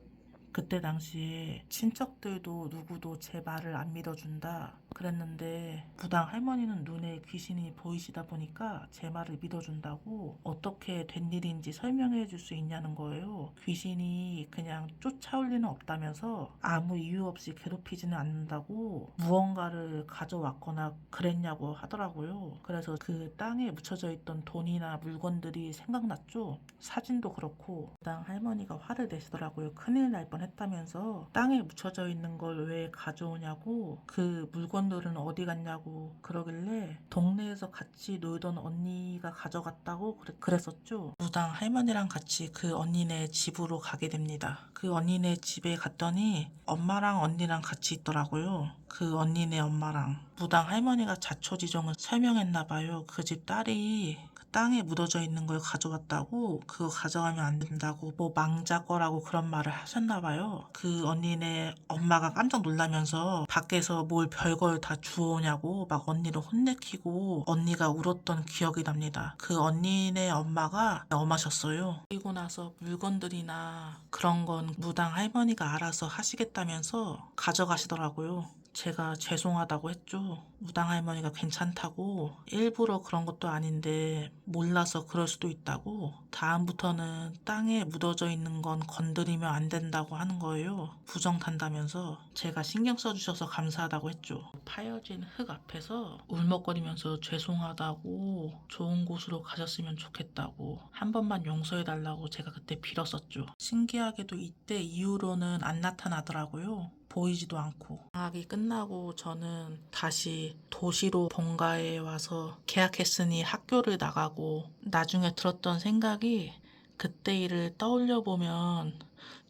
그때 당시에 친척들도 누구도 제 말을 안 믿어준다 그랬는데 무당 할머니는 눈에 귀신이 보이시다 보니까 제 말을 믿어준다고 어떻게 된 일인지 설명해 줄 수 있냐는 거예요. 귀신이 그냥 쫓아올 리는 없다면서 아무 이유 없이 괴롭히지는 않는다고 무언가를 가져왔거나 그랬냐고 하더라고요. 그래서 그 땅에 묻혀져 있던 돈이나 물건들이 생각났죠. 사진도 그렇고 무당 할머니가 화를 내시더라고요. 큰일 날 뻔했다면서 땅에 묻혀져 있는 걸 왜 가져오냐고 그 물건들은 어디 갔냐고 그러길래 동네에서 같이 놀던 언니가 가져갔다고 그랬었죠. 무당 할머니랑 같이 그 언니네 집으로 가게 됩니다. 그 언니네 집에 갔더니 엄마랑 언니랑 같이 있더라고요. 그 언니네 엄마랑 무당 할머니가 자초지종을 설명했나 봐요. 그 집 딸이 땅에 묻어져 있는 걸 가져왔다고 그거 가져가면 안 된다고 뭐 망자 거라고 그런 말을 하셨나 봐요. 그 언니네 엄마가 깜짝 놀라면서 밖에서 뭘 별걸 다 주워오냐고 막 언니를 혼내키고 언니가 울었던 기억이 납니다. 그 언니네 엄마가 엄하셨어요. 그리고 나서 물건들이나 그런 건 무당 할머니가 알아서 하시겠다면서 가져가시더라고요. 제가 죄송하다고 했죠. 무당 할머니가 괜찮다고 일부러 그런 것도 아닌데 몰라서 그럴 수도 있다고 다음부터는 땅에 묻어져 있는 건 건드리면 안 된다고 하는 거예요. 부정탄다면서 제가 신경 써주셔서 감사하다고 했죠. 파여진 흙 앞에서 울먹거리면서 죄송하다고 좋은 곳으로 가셨으면 좋겠다고 한 번만 용서해달라고 제가 그때 빌었었죠. 신기하게도 이때 이후로는 안 나타나더라고요. 보이지도 않고. 방학이 끝나고 저는 다시 도시로 본가에 와서 계약했으니 학교를 나가고 나중에 들었던 생각이 그때 일을 떠올려 보면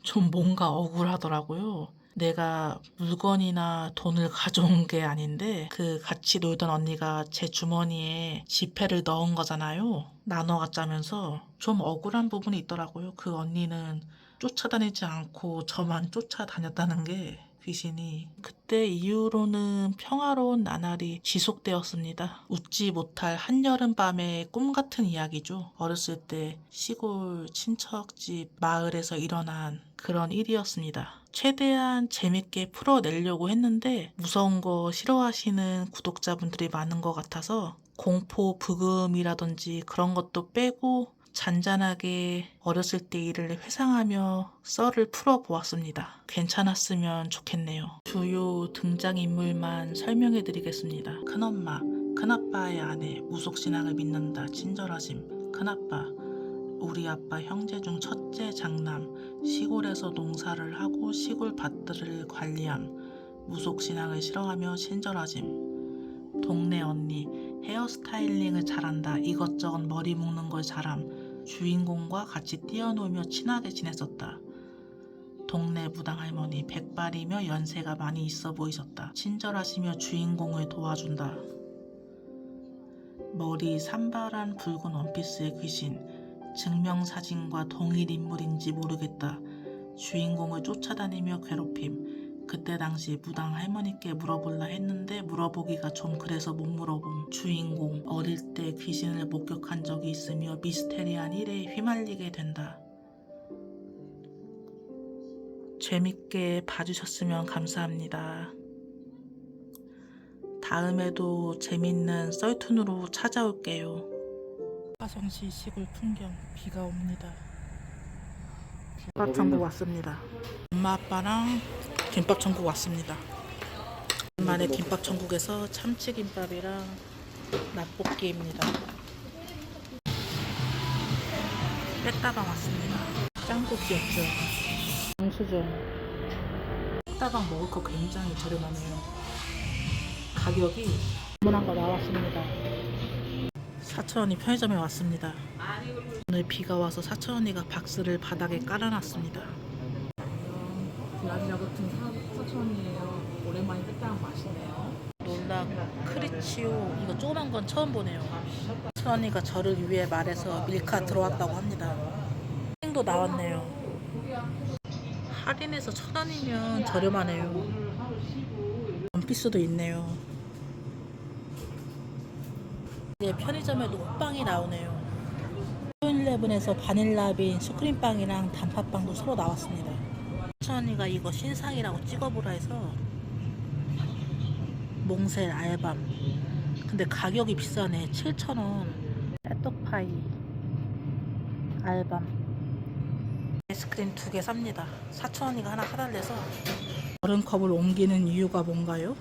좀 뭔가 억울하더라고요. 내가 물건이나 돈을 가져온 게 아닌데 그 같이 놀던 언니가 제 주머니에 지폐를 넣은 거잖아요. 나눠 갖자면서 좀 억울한 부분이 있더라고요. 그 언니는 쫓아다니지 않고 저만 쫓아다녔다는 게 귀신이. 그때 이후로는 평화로운 나날이 지속되었습니다. 웃지 못할 한여름밤의 꿈 같은 이야기죠. 어렸을 때 시골 친척집 마을에서 일어난 그런 일이었습니다. 최대한 재밌게 풀어내려고 했는데 무서운 거 싫어하시는 구독자분들이 많은 것 같아서 공포, 부금이라든지 그런 것도 빼고 잔잔하게 어렸을 때 일을 회상하며 썰을 풀어보았습니다. 괜찮았으면 좋겠네요. 주요 등장인물만 설명해 드리겠습니다. 큰엄마, 큰아빠의 아내, 무속신앙을 믿는다, 친절하심. 큰아빠, 우리 아빠 형제 중 첫째 장남, 시골에서 농사를 하고 시골 밭들을 관리함, 무속신앙을 싫어하며 친절하심. 동네 언니, 헤어스타일링을 잘한다, 이것저것 머리 묶는 걸 잘함, 주인공과 같이 뛰어놀며 친하게 지냈었다. 동네 무당 할머니, 백발이며 연세가 많이 있어 보이셨다. 친절하시며 주인공을 도와준다. 머리 산발한 붉은 원피스의 귀신, 증명사진과 동일 인물인지 모르겠다. 주인공을 쫓아다니며 괴롭힘. 그때 당시 무당 할머니께 물어볼라 했는데 물어보기가 좀 그래서 못 물어봄. 주인공, 어릴 때 귀신을 목격한 적이 있으며 미스테리한 일에 휘말리게 된다. 재밌게 봐주셨으면 감사합니다. 다음에도 재밌는 썰툰으로 찾아올게요. 화성시 시골 풍경, 비가 옵니다. 김밥 천국 왔습니다. 엄마 아빠랑 김밥 천국 왔습니다. 오랜만에 김밥 천국에서 참치김밥이랑 낙볶이입니다. 빼따방 왔습니다. 짱구 귀엽죠? 영수증. 빼따방 먹을 거 굉장히 저렴하네요. 가격이 주문한 거 나왔습니다. 사촌언니 편의점에 왔습니다. 오늘 비가 와서 사촌언니가 박스를 바닥에 깔아놨습니다. 브라질 같은 사촌언니예요. 오랜만에 빼따랑 맛있네요. 놀라 크리치오, 이거 조그만 건 처음 보네요. 사촌언니가 저를 위해 말해서 밀카 들어왔다고 합니다. 도 나왔네요. 할인해서 1,000원이면 저렴하네요. 원피스도 있네요. 이제 편의점에도 호빵이 나오네요. 쇼일레븐에서 바닐라빈 슈크림빵이랑 단팥빵도 새로 나왔습니다. 사촌언니가 이거 신상이라고 찍어보라 해서 몽셀 알밤. 근데 가격이 비싸네. 7,000원. 빼떡파이 알밤. 아이스크림 2개 삽니다. 사촌언니가 하나 사달래서. 얼음컵을 옮기는 이유가 뭔가요?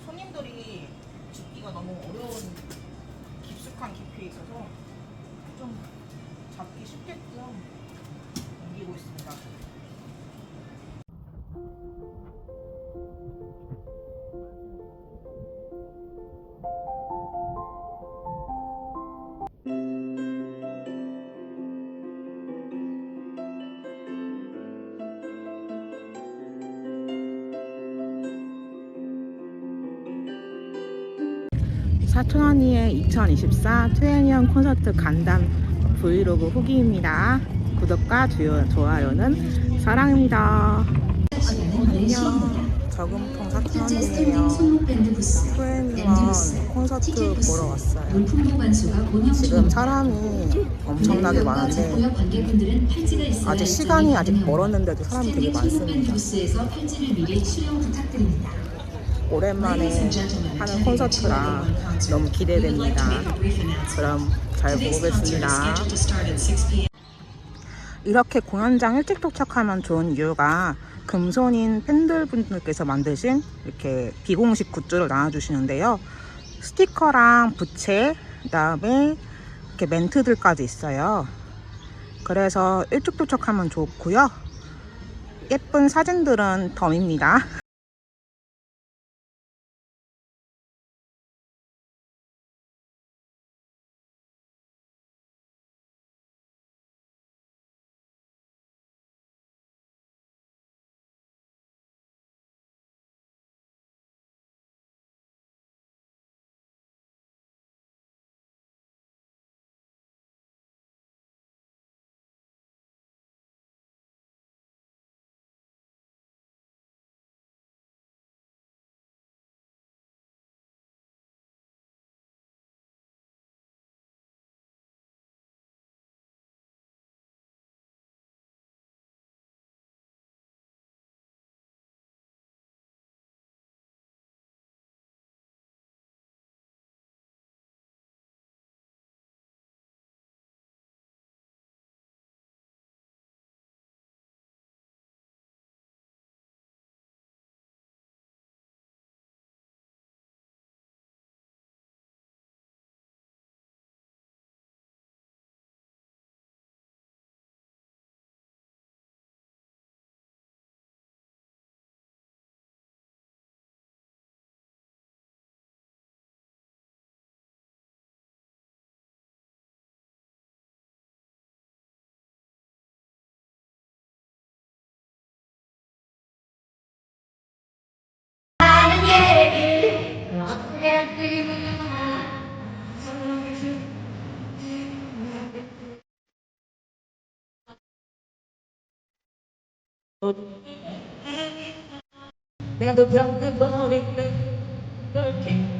손님들이 집기가 너무 어려운 깊숙한 깊이에 있어서 좀 잡기 쉽게끔 옮기고 있습니다. 사촌언니의 2024 트웨니언 콘서트 간담 브이로그 후기입니다. 구독과 좋아요는 사랑입니다. 안녕. 저금통 사촌언니예요. 트웨니언 콘서트 보러 왔어요. 지금 사람이 엄청나게 많은데 아직 시간이 멀었는데도 사람이 되게 많습니다. 오랜만에 하는 콘서트라 너무 기대됩니다. 그럼 잘 보겠습니다. 이렇게 공연장 일찍 도착하면 좋은 이유가 금손인 팬들분들께서 만드신 이렇게 비공식 굿즈를 나눠주시는데요. 스티커랑 부채, 그다음에 이렇게 멘트들까지 있어요. 그래서 일찍 도착하면 좋고요. 예쁜 사진들은 덤입니다. 내가 너 병든 머리를 그렇게